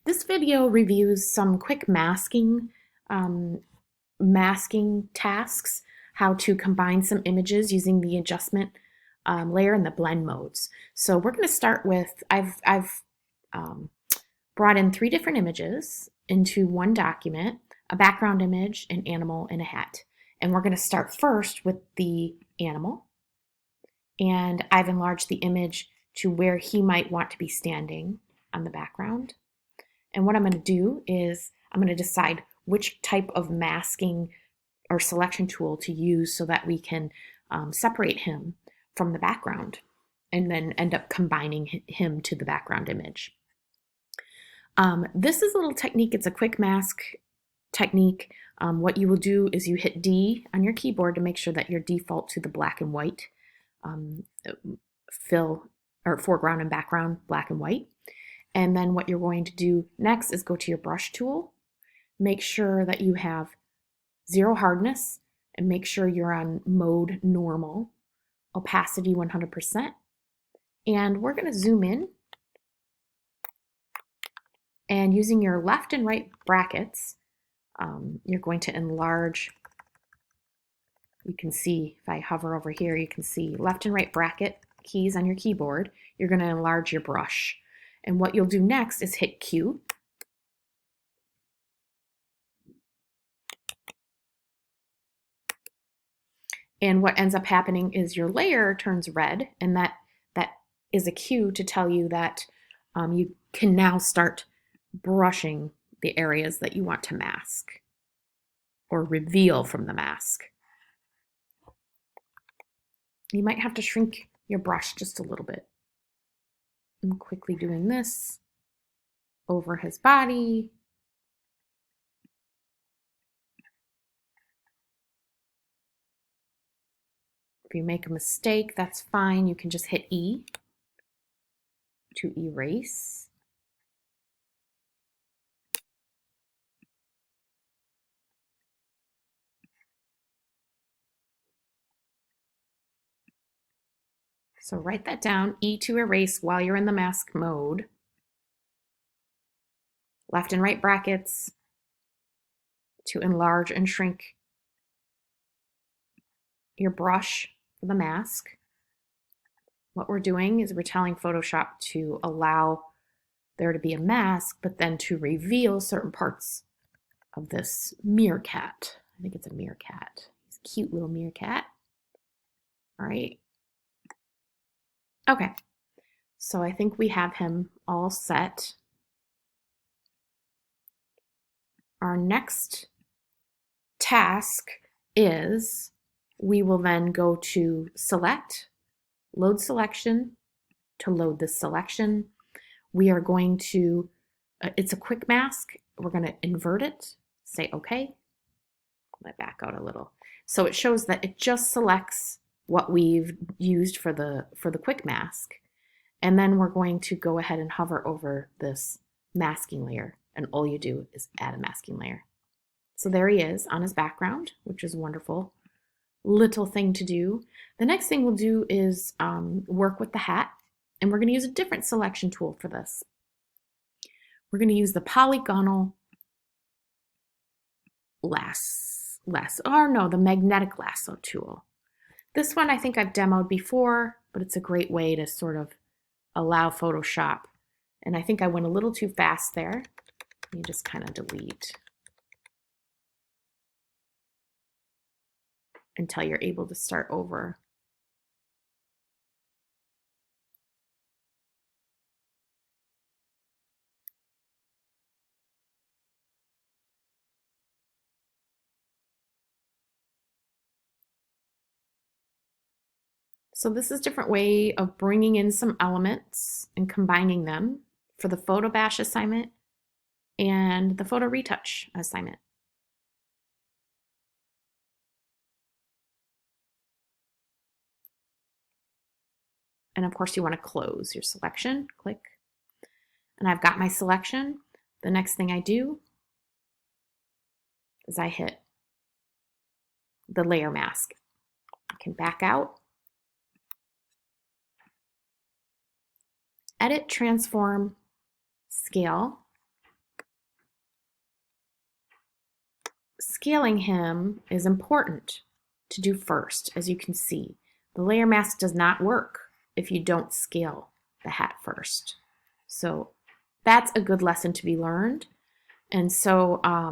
This video reviews some quick um, masking tasks, how to combine some images using the adjustment layer and the blend modes. So we're going to start with, I've um, brought in 3 different images into one document, a background image, an animal, and a hat. And we're going to start first with the animal. And I've enlarged the image to where he might want to be standing on the background. And what I'm going to do is I'm going to decide which type of masking or selection tool to use so that we can separate him from the background and then end up combining him to the background image. This is a little technique. It's a quick mask technique. What you will do is you hit D on your keyboard to make sure that you're default to the black and white fill or foreground and background black and white. And then what you're going to do next is go to your brush tool, make sure that you have 0 hardness, and make sure you're on mode normal, opacity 100%. And we're going to zoom in. And using your left and right brackets, you're going to enlarge. You can see, if I hover over here, you can see left and right bracket keys on your keyboard. You're going to enlarge your brush. And what you'll do next is hit Q. And what ends up happening is your layer turns red, and that is a cue to tell you that you can now start brushing the areas that you want to mask or reveal from the mask. You might have to shrink your brush just a little bit. I'm quickly doing this over his body. If you make a mistake, that's fine. You can just hit E to erase. So write that down, E to erase while you're in the mask mode. Left and right brackets to enlarge and shrink your brush for the mask. What we're doing is we're telling Photoshop to allow there to be a mask, but then to reveal certain parts of this meerkat. I think it's a meerkat. He's a cute little meerkat. All right. Okay. So I think we have him all set. Our next task is we will then go to select, load selection to load this selection. We are going to, it's a quick mask. We're going to invert it, say okay. Let back out a little. So it shows that it just selects what we've used for the quick mask. And then we're going to go ahead and hover over this masking layer. And all you do is add a masking layer. So there he is on his background, which is a wonderful little thing to do. The next thing we'll do is work with the hat. And we're going to use a different selection tool for this. We're going to use the polygonal the magnetic lasso tool. This one I think I've demoed before, but it's a great way to sort of allow Photoshop. And I think I went a little too fast there. You just kind of delete until you're able to start over. So this is a different way of bringing in some elements and combining them for the photo bash assignment and the photo retouch assignment. And of course you want to close your selection, click. And I've got my selection. The next thing I do is I hit the layer mask. I can back out, edit, transform, scale, scaling him is important to do first, as you can see. The layer mask does not work if you don't scale the hat first. So that's a good lesson to be learned. And so I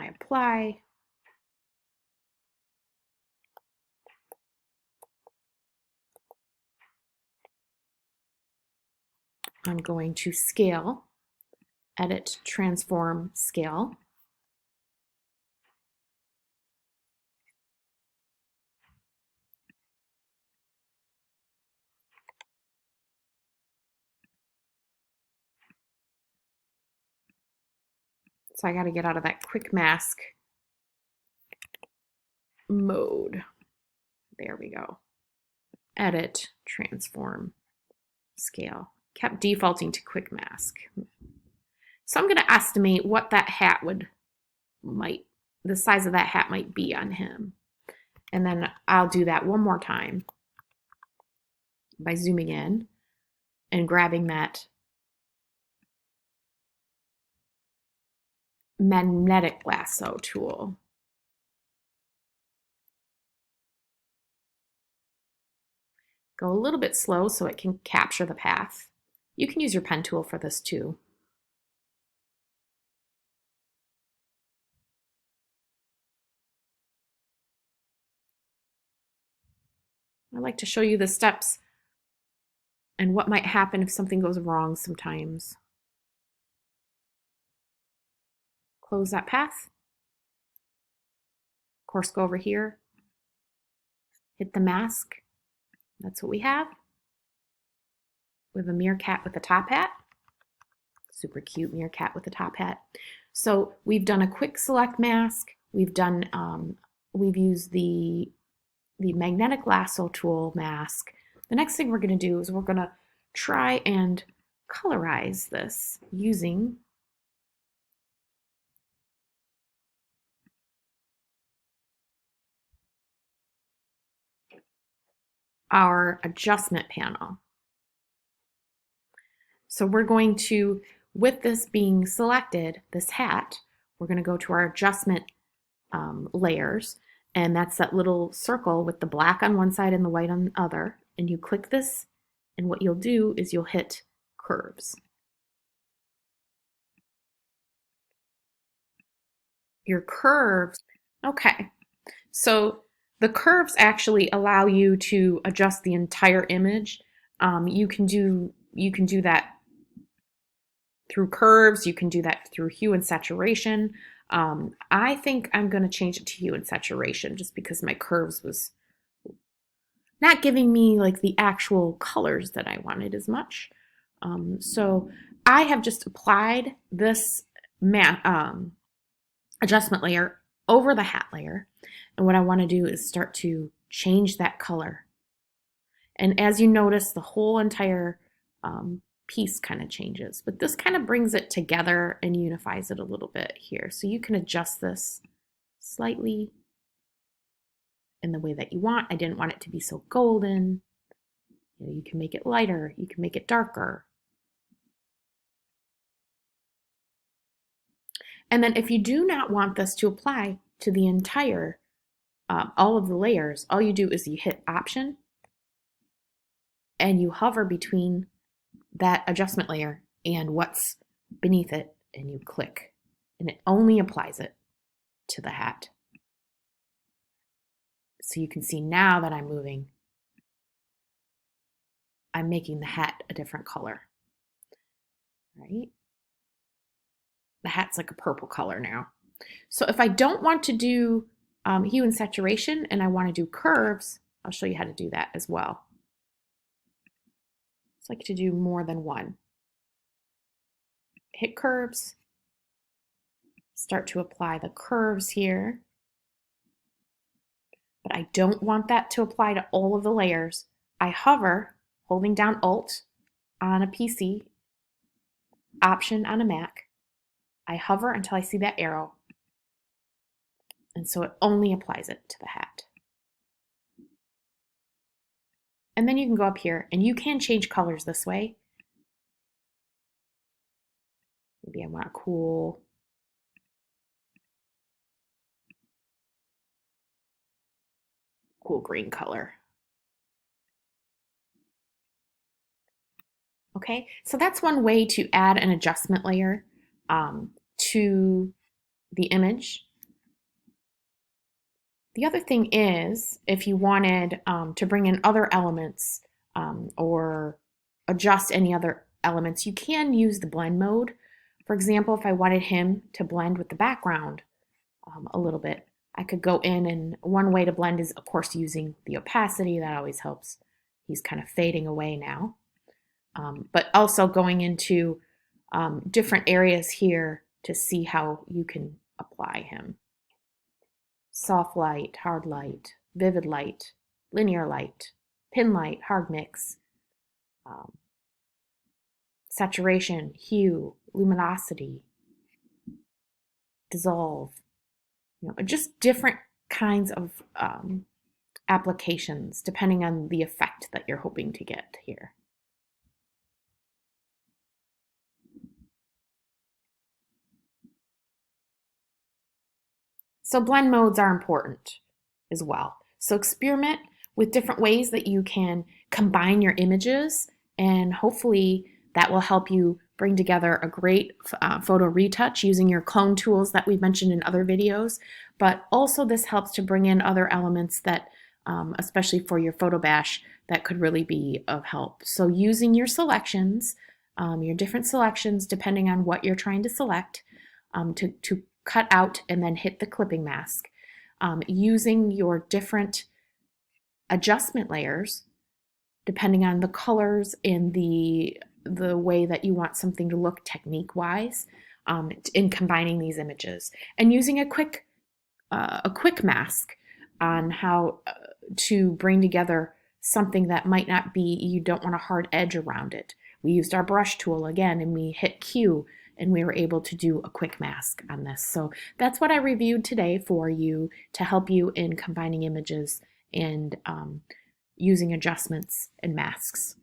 apply. I'm going to scale, edit, transform, scale. So I got to get out of that quick mask mode. There we go. Edit, transform, scale. Kept defaulting to quick mask. So I'm going to estimate what that hat the size of that hat might be on him. And then I'll do that one more time by zooming in and grabbing that magnetic lasso tool. Go a little bit slow so it can capture the path. You can use your pen tool for this too. I like to show you the steps and what might happen if something goes wrong sometimes. Close that path. Of course, go over here, hit the mask. That's what we have. We have a meerkat with a top hat. Super cute meerkat with a top hat. So we've done a quick select mask. We've used the magnetic lasso tool mask. The next thing we're going to do is we're going to try and colorize this using our adjustment panel. So we're going to, with this being selected, this hat, we're going to go to our adjustment layers, and that's that little circle with the black on one side and the white on the other. And you click this, and what you'll do is you'll hit curves. Your curves, okay. So the curves actually allow you to adjust the entire image. You can do that through curves. You can do that through hue and saturation. I think I'm going to change it to hue and saturation just because my curves was not giving me like the actual colors that I wanted as much. So I have just applied this adjustment layer over the hat layer. And what I want to do is start to change that color. And as you notice, the whole entire piece kind of changes, but this kind of brings it together and unifies it a little bit here. So you can adjust this slightly in the way that you want. I didn't want it to be so golden. You can make it lighter, you can make it darker. And then if you do not want this to apply to the entire, all of the layers, all you do is you hit Option and you hover between that adjustment layer and what's beneath it, and you click, and it only applies it to the hat. So you can see now that I'm moving, I'm making the hat a different color, right? The hat's like a purple color now. So if I don't want to do hue and saturation and I want to do curves, I'll show you how to do that as well. It's like to do more than one. Hit curves, start to apply the curves here. But I don't want that to apply to all of the layers. I hover, holding down Alt on a PC, Option on a Mac. I hover until I see that arrow. And so it only applies it to the hat. And then you can go up here and you can change colors this way. Maybe I want a cool green color. Okay, so that's one way to add an adjustment layer to the image. The other thing is, if you wanted to bring in other elements or adjust any other elements, you can use the blend mode. For example, if I wanted him to blend with the background a little bit, I could go in, and one way to blend is, of course, using the opacity. That always helps. He's kind of fading away now. But also going into different areas here to see how you can apply him. Soft light, hard light, vivid light, linear light, pin light, hard mix, saturation, hue, luminosity, dissolve, just different kinds of applications depending on the effect that you're hoping to get here. So blend modes are important as well. So experiment with different ways that you can combine your images, and hopefully that will help you bring together a great photo retouch using your clone tools that we've mentioned in other videos. But also this helps to bring in other elements that, especially for your photo bash, that could really be of help. So using your selections, your different selections, depending on what you're trying to select, to cut out and then hit the clipping mask, using your different adjustment layers depending on the colors and the way that you want something to look technique wise, in combining these images, and using a quick mask on how to bring together something that might not be, you don't want a hard edge around it. We used our brush tool again, and we hit Q, and we were able to do a quick mask on this. So that's what I reviewed today for you to help you in combining images and using adjustments and masks.